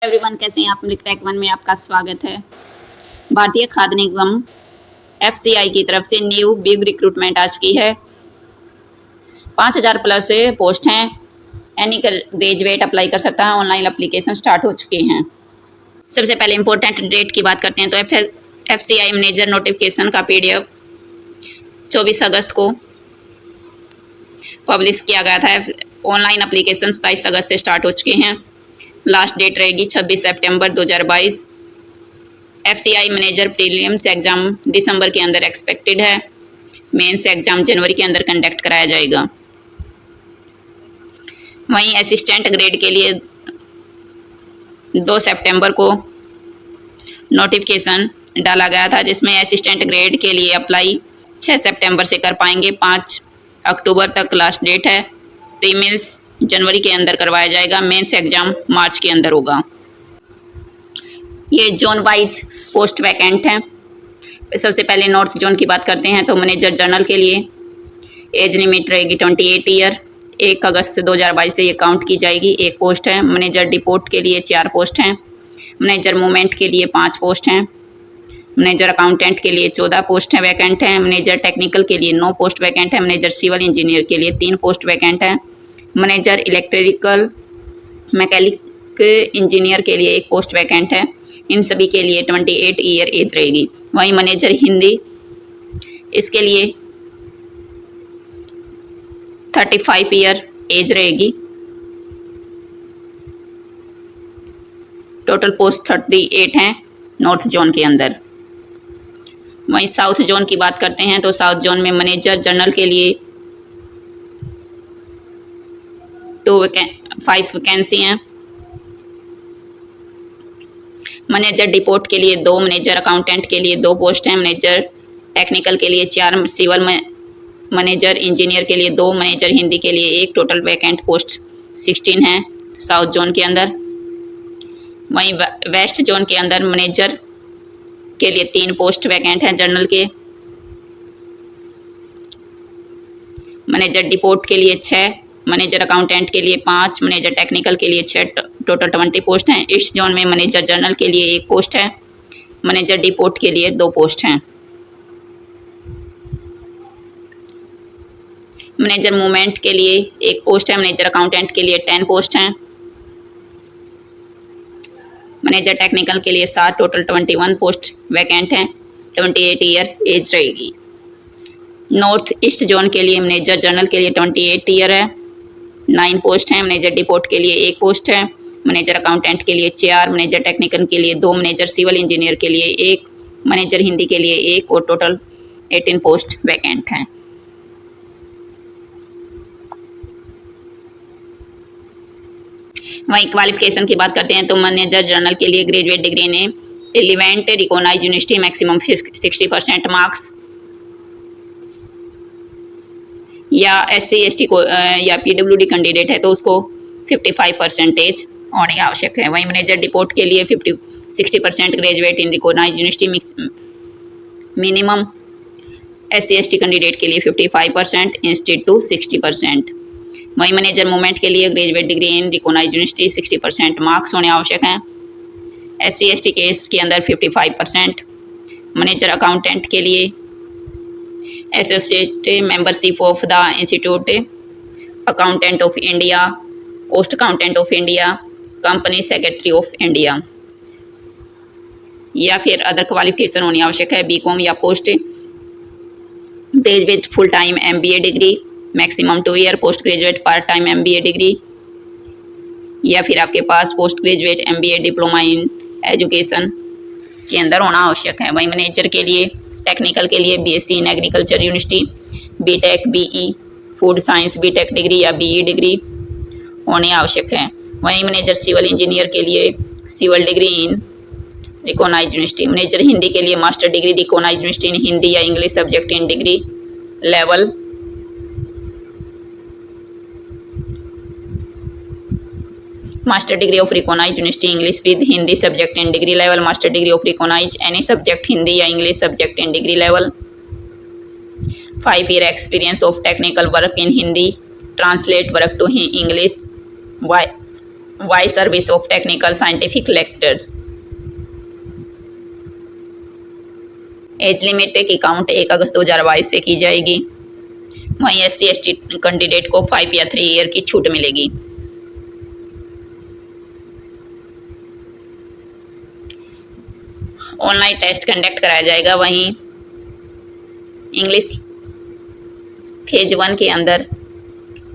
Everyone, कैसे हैं आप। मिल्क टेक वन में आपका स्वागत है। भारतीय खाद्य निगम FCI की तरफ से न्यू बिग रिक्रूटमेंट आ चुकी है। 5000 प्लस पोस्ट हैं। एनी ग्रेजुएट अप्लाई कर सकता है। ऑनलाइन एप्लीकेशन स्टार्ट हो चुके हैं। सबसे पहले इंपॉर्टेंट डेट की बात करते हैं तो FCI मैनेजर नोटिफिकेशन का PDF 24 अगस्त को पब्लिश किया गया था। ऑनलाइन एप्लीकेशन 27 अगस्त से स्टार्ट हो चुके हैं। लास्ट डेट रहेगी 26 सितंबर 2022। FCI मैनेजर प्रीलिम्स एग्ज़ाम दिसंबर के अंदर एक्सपेक्टेड है। मेंस एग्ज़ाम जनवरी के अंदर कंडक्ट कराया जाएगा। वहीं असिस्टेंट ग्रेड के लिए 2 सितंबर को नोटिफिकेशन डाला गया था, जिसमें असिस्टेंट ग्रेड के लिए अप्लाई 6 सितंबर से कर पाएंगे। 5 अक्टूबर तक लास्ट डेट है। प्रीलिम्स जनवरी के अंदर करवाया जाएगा। मेंस एग्ज़ाम मार्च के अंदर होगा। ये जोन वाइज पोस्ट वैकेंट हैं। सबसे पहले नॉर्थ जोन की बात करते हैं तो मैनेजर जनरल के लिए एज लिमिट रहेगी 28 ईयर। 1 अगस्त 2022 से ये काउंट की जाएगी। 1 पोस्ट है। मैनेजर डिपोर्ट के लिए 4 पोस्ट हैं। मैनेजर मूवमेंट के लिए 5 पोस्ट हैं। मैनेजर अकाउंटेंट के लिए 14 पोस्ट हैं वैकेंट हैं। मैनेजर टेक्निकल के लिए 9 पोस्ट वैकेंट है। मैनेजर सिविल इंजीनियर के लिए 3 पोस्ट वैकेंट है। मैनेजर इलेक्ट्रिकल मैकेनिक इंजीनियर के लिए 1 पोस्ट वैकेंट है। इन सभी के लिए 28 ईयर एज रहेगी। वहीं मैनेजर हिंदी, इसके लिए 35 ईयर एज रहेगी। टोटल पोस्ट 38 हैं नॉर्थ जोन के अंदर। वहीं साउथ जोन की बात करते हैं तो साउथ जोन में मैनेजर जनरल के लिए 5 वैकेंसी हैं। मैनेजर डिपोर्ट के लिए 2, मैनेजर अकाउंटेंट के लिए 2 पोस्ट हैं। मैनेजर टेक्निकल के लिए 4, सिविल मैनेजर इंजीनियर के लिए 2, मैनेजर हिंदी के लिए 1। टोटल वैकेंट पोस्ट 16 हैं साउथ जोन के अंदर। वहीं वेस्ट जोन के अंदर मैनेजर के लिए 3 पोस्ट वैकेंट हैं जनरल के। मैनेजर डिपोर्ट के लिए 6, मैनेजर अकाउंटेंट के लिए 5, मैनेजर टेक्निकल के लिए 6। टोटल 20 पोस्ट हैं। ईस्ट जोन में मैनेजर जनरल के लिए 1 पोस्ट है। मैनेजर डिपोर्ट के लिए 2 पोस्ट हैं। मैनेजर मूवमेंट के लिए 1 पोस्ट है। मैनेजर अकाउंटेंट के लिए 10 पोस्ट हैं। मैनेजर टेक्निकल के लिए 7। टोटल 21 पोस्ट वैकेंट हैं। 28 ईयर एज रहेगी। नॉर्थ ईस्ट जोन के लिए मैनेजर जनरल के लिए 28 ईयर है। 9 पोस्ट हैं। मैनेजर डिपोर्ट के लिए 1 पोस्ट है। मैनेजर अकाउंटेंट के लिए 4, मैनेजर टेक्निकल के लिए 2, मैनेजर सिविल इंजीनियर के लिए 1, मैनेजर हिंदी के लिए 1 और टोटल 18 पोस्ट वैकेंट हैं। वहीं क्वालिफिकेशन की बात करते हैं तो मैनेजर जनरल के लिए ग्रेजुएट डिग्री ने relevant recognised university maximum 60% marks या SC ST को या PWD कैंडिडेट है तो उसको 55% होनी आवश्यक है। वहीं मैनेजर डिपोर्ट के लिए 60% graduate in recognised university minimum. SC ST candidate के लिए 55% इंस्टेड टू 60%। वहीं मैनेजर मूवमेंट के लिए graduate degree in recognised university 60% marks होने आवश्यक हैं। SC ST केस के अंदर 55%। मैनेजर अकाउंटेंट के लिए associate membership of the institute accountant of India, post accountant of India, company secretary of India या फिर अदर क्वालिफिकेशन होनी आवश्यक है। BCom या post graduate full time MBA degree maximum 2 year, post graduate part time MBA degree या फिर आपके पास post graduate MBA diploma in education के अंदर होना आवश्यक है। वहीं मैनेजर के लिए टेक्निकल के लिए BSc in agriculture university, BTech BE food science BTech degree या BE डिग्री होने आवश्यक है। वहीं मैनेजर सिविल इंजीनियर के लिए civil degree in recognised university. Manager Hindi के लिए master degree recognised university in Hindi या English subject in degree level. Master degree of recognised university English with Hindi subject in degree level. Master degree of recognised any subject Hindi या English subject in degree level. 5 year experience of technical work in Hindi, translate work to English vice service of technical scientific lecturers. Age limit की count 1 अगस्त 2022 से की जाएगी। वहीं SC/ST candidate को 5 या 3 year की छूट मिलेगी। ऑनलाइन टेस्ट कंडक्ट कराया जाएगा। वहीं इंग्लिश फेज 1 के अंदर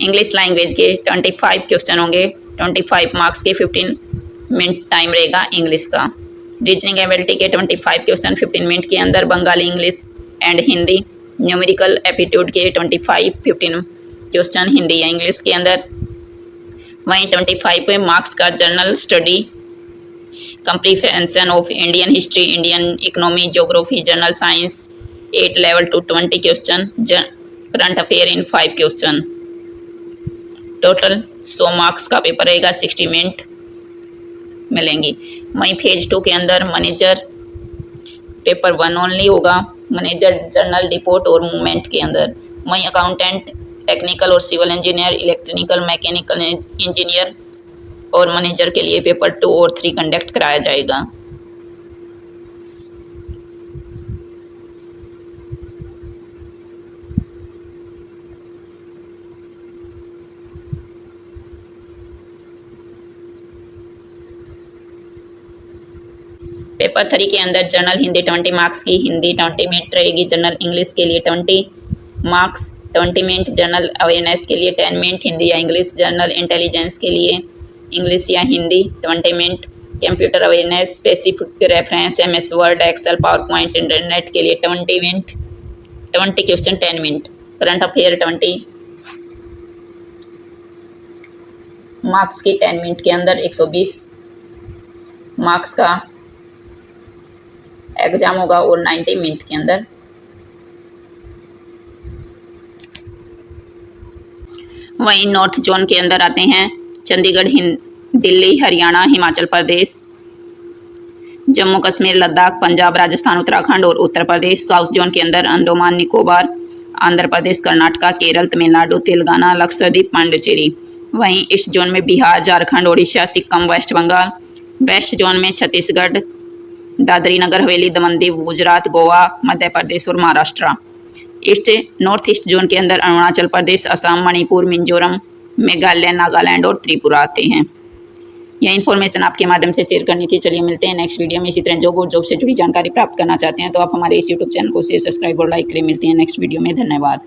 इंग्लिश लैंग्वेज के 25 क्वेश्चन होंगे। 25 मार्क्स के 15 मिनट टाइम रहेगा इंग्लिश का। रीजनिंग एबिलिटी के 25 क्वेश्चन 15 मिनट के अंदर, Bengali, English and Hindi. Numerical aptitude के 15 क्वेश्चन हिंदी या इंग्लिश के अंदर। वहीं 25 मार्क्स का general study, comprehension of Indian history, Indian economy, geography, general science 8 level to 20 question, current affair in 5 question. Total 100 marks का पेपर रहेगा, 60 मिनट मिलेंगी। वहीं फेज 2 के अंदर मैनेजर पेपर 1 ओनली होगा, मैनेजर जनरल डिपोर्ट और मूवमेंट के अंदर। वहीं अकाउंटेंट, टेक्निकल और civil engineer, electrical, mechanical engineer और मैनेजर के लिए पेपर 2 और 3 कंडक्ट कराया जाएगा। पेपर 3 के अंदर जनरल हिंदी 20 मार्क्स की, हिंदी 20 मिनट रहेगी। जनरल इंग्लिश के लिए 20 मार्क्स 20 मिनट, जनरल अवेयरनेस के लिए 10 मिनट हिंदी या इंग्लिश, जनरल इंटेलिजेंस के लिए इंग्लिश या Hindi 20 minute, computer awareness, specific reference, MS word, excel, power point, internet के लिए 20 minute, 20 question 10 minute, current affair 20 marks की 10 मिनट के अंदर 120 मार्क्स का एग्जाम होगा और 90 मिनट के अंदर। वहीं नॉर्थ जोन के अंदर आते हैं चंडीगढ़, दिल्ली, हरियाणा, हिमाचल प्रदेश, जम्मू कश्मीर, लद्दाख, पंजाब, राजस्थान, उत्तराखंड और उत्तर प्रदेश। साउथ जोन के अंदर अंडमान निकोबार, आंध्र प्रदेश, कर्नाटक, केरल, तमिलनाडु, तेलंगाना, लक्षद्वीप, पांडिचेरी। वहीं ईस्ट जोन में Bihar, Jharkhand, Odisha, Sikkim, west Bengal. West zone में छत्तीसगढ़, दादरी नगर हवेली, दमन दीव, गुजरात, गोवा, मध्य प्रदेश और महाराष्ट्र। नॉर्थ ईस्ट जोन के अंदर अरुणाचल प्रदेश, असम, मणिपुर, मिजोरम, मेघालय, नागालैंड और त्रिपुरा आते हैं। यह इन्फॉर्मेशन आपके माध्यम से शेयर करनी थी। चलिए मिलते हैं नेक्स्ट वीडियो में। इसी तरह जॉब से जुड़ी जानकारी प्राप्त करना चाहते हैं तो आप हमारे इस यूट्यूब चैनल को शेयर, सब्सक्राइब और लाइक करें। मिलते हैं नेक्स्ट वीडियो में। धन्यवाद।